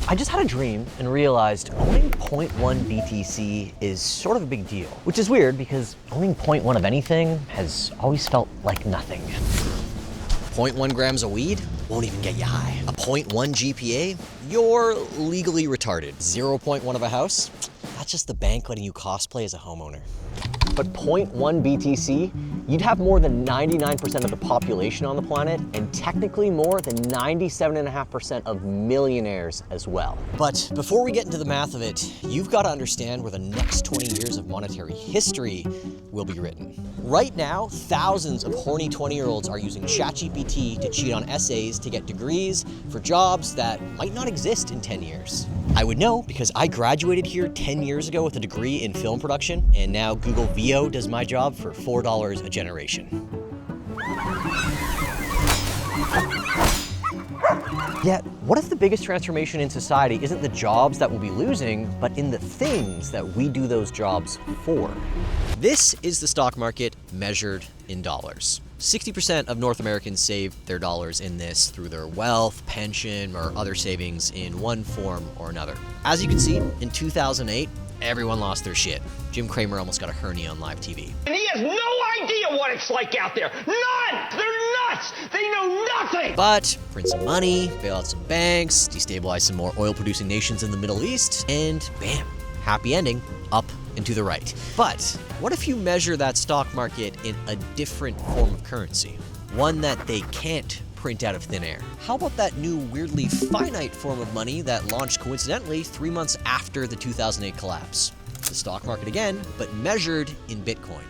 I just had a dream and realized owning 0.1 BTC is sort of a big deal, which is weird because owning 0.1 of anything has always felt like nothing. 0.1 grams of weed won't even get you high. A 0.1 GPA, you're legally retarded. 0.1 of a house, that's just the bank letting you cosplay as a homeowner. But 0.1 BTC, you'd have more than 99% of the population on the planet, and technically more than 97.5% of millionaires as well. But before we get into the math of it, you've got to understand where the next 20 years of monetary history will be written. Right now, thousands of horny 20-year-olds are using ChatGPT to cheat on essays to get degrees for jobs that might not exist in 10 years. I would know because I graduated here 10 years ago with a degree in film production, and now Google VO does my job for $4 a generation. Yet, what if the biggest transformation in society isn't the jobs that we'll be losing, but in the things that we do those jobs for? This is the stock market measured in dollars. 60% of North Americans save their dollars in this through their wealth, pension, or other savings in one form or another. As you can see, in 2008, everyone lost their shit. Jim Cramer almost got a hernia on live TV. And he has no idea what it's like out there. None! They're nuts! They know nothing! But print some money, bail out some banks, destabilize some more oil-producing nations in the Middle East, and bam, happy ending, up and to the right. But what if you measure that stock market in a different form of currency? One that they can't print out of thin air. How about that new weirdly finite form of money that launched coincidentally 3 months after the 2008 collapse? The stock market again, but measured in Bitcoin.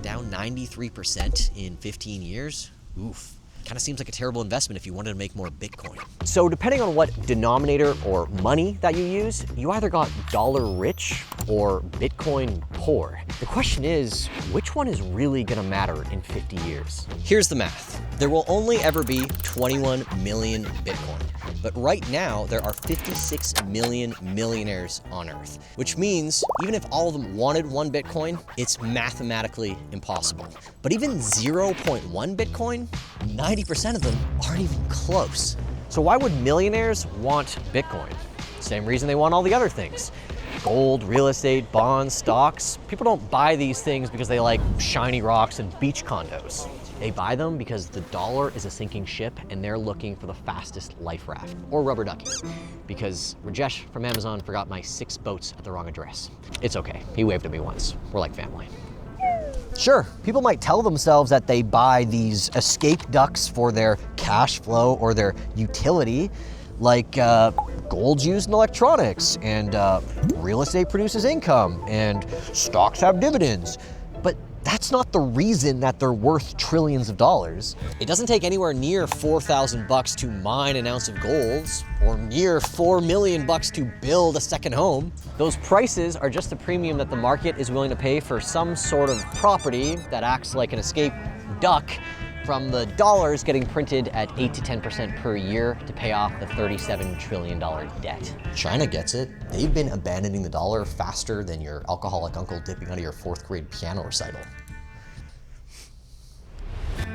Down 93% in 15 years? Oof. Kind of seems like a terrible investment if you wanted to make more Bitcoin. So depending on what denominator or money that you use, you either got dollar rich or Bitcoin poor. The question is, which one is really gonna matter in 50 years? Here's the math. There will only ever be 21 million Bitcoin. But right now, there are 56 million millionaires on Earth, which means even if all of them wanted one Bitcoin, it's mathematically impossible. But even 0.1 Bitcoin, 90% of them aren't even close. So why would millionaires want Bitcoin? Same reason they want all the other things. Gold, real estate, bonds, stocks. People don't buy these things because they like shiny rocks and beach condos. They buy them because the dollar is a sinking ship and they're looking for the fastest life raft, or rubber ducky, because Rajesh from Amazon forgot my 6 boats at the wrong address. It's okay, he waved at me once. We're like family. Sure, people might tell themselves that they buy these escape ducks for their cash flow or their utility, like gold's used in electronics, and real estate produces income, and stocks have dividends. But that's not the reason that they're worth trillions of dollars. It doesn't take anywhere near $4,000 to mine an ounce of gold, or near $4 million to build a second home. Those prices are just the premium that the market is willing to pay for some sort of property that acts like an escape duck from the dollars getting printed at 8 to 10% per year to pay off the $37 trillion debt. China gets it. They've been abandoning the dollar faster than your alcoholic uncle dipping out of your 4th grade piano recital.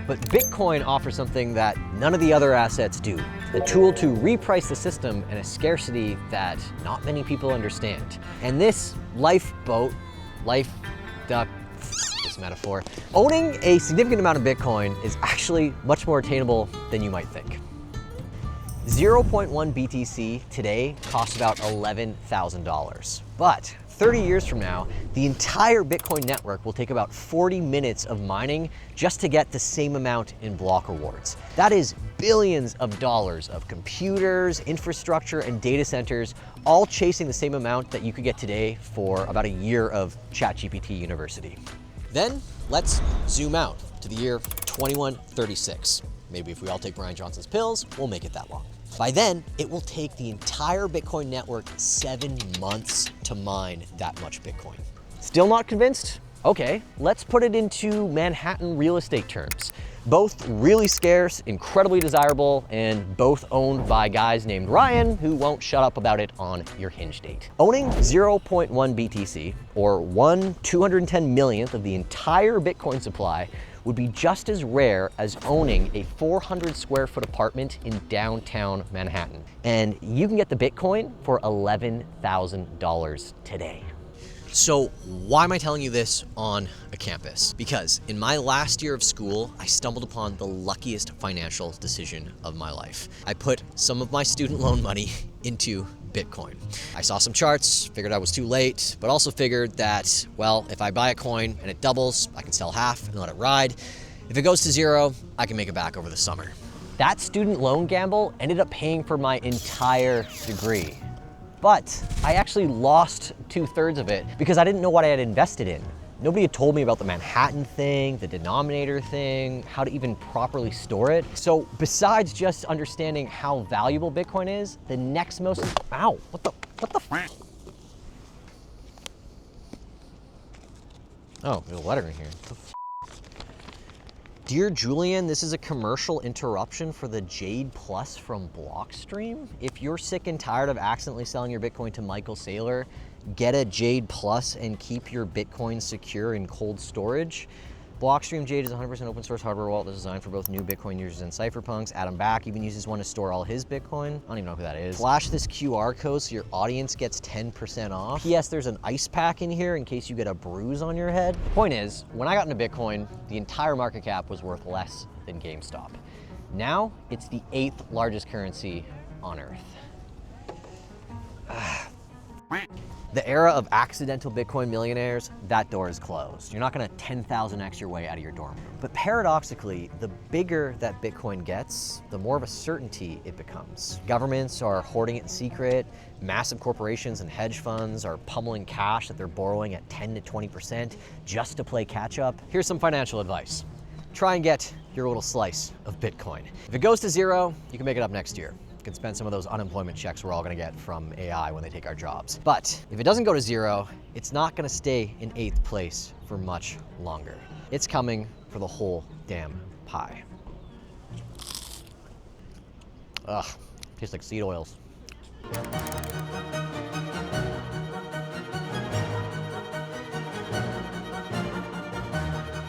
But Bitcoin offers something that none of the other assets do. A tool to reprice the system in a scarcity that not many people understand. And this lifeboat, life duck, metaphor, owning a significant amount of Bitcoin is actually much more attainable than you might think. 0.1 BTC today costs about $11,000. But 30 years from now, the entire Bitcoin network will take about 40 minutes of mining just to get the same amount in block rewards. That is billions of dollars of computers, infrastructure, and data centers all chasing the same amount that you could get today for about a year of ChatGPT University. Then let's zoom out to the year 2136. Maybe if we all take Brian Johnson's pills, we'll make it that long. By then, it will take the entire Bitcoin network 7 months to mine that much Bitcoin. Still not convinced? Okay, let's put it into Manhattan real estate terms. Both really scarce, incredibly desirable, and both owned by guys named Ryan who won't shut up about it on your Hinge date. Owning 0.1 BTC, or 1/210 millionth of the entire Bitcoin supply, would be just as rare as owning a 400 square foot apartment in downtown Manhattan. And you can get the Bitcoin for $11,000 today. So why am I telling you this on a campus? Because in my last year of school, I stumbled upon the luckiest financial decision of my life. I put some of my student loan money into Bitcoin. I saw some charts, figured I was too late, but also figured that, well, if I buy a coin and it doubles, I can sell half and let it ride. If it goes to zero, I can make it back over the summer. That student loan gamble ended up paying for my entire degree. But I actually lost 2/3 of it because I didn't know what I had invested in. Nobody had told me about the Manhattan thing, the denominator thing, how to even properly store it. So besides just understanding how valuable Bitcoin is, the next most, ow, what the f? Oh, there's a letter in here. What the f? Dear Julian, this is a commercial interruption for the Jade Plus from Blockstream. If you're sick and tired of accidentally selling your Bitcoin to Michael Saylor, get a Jade Plus and keep your Bitcoin secure in cold storage. Blockstream Jade is 100% open source hardware wallet that's designed for both new Bitcoin users and cypherpunks. Adam Back even uses one to store all his Bitcoin. I don't even know who that is. Flash this QR code so your audience gets 10% off. P.S. There's an ice pack in here in case you get a bruise on your head. The point is, when I got into Bitcoin, the entire market cap was worth less than GameStop. Now, it's the 8th largest currency on Earth. The era of accidental Bitcoin millionaires, that door is closed. You're not gonna 10,000x your way out of your dorm room. But paradoxically, the bigger that Bitcoin gets, the more of a certainty it becomes. Governments are hoarding it in secret. Massive corporations and hedge funds are pummeling cash that they're borrowing at 10 to 20% just to play catch up. Here's some financial advice. Try and get your little slice of Bitcoin. If it goes to zero, you can make it up next year. Can spend some of those unemployment checks we're all gonna get from AI when they take our jobs. But if it doesn't go to zero, it's not gonna stay in 8th place for much longer. It's coming for the whole damn pie. Ugh, tastes like seed oils.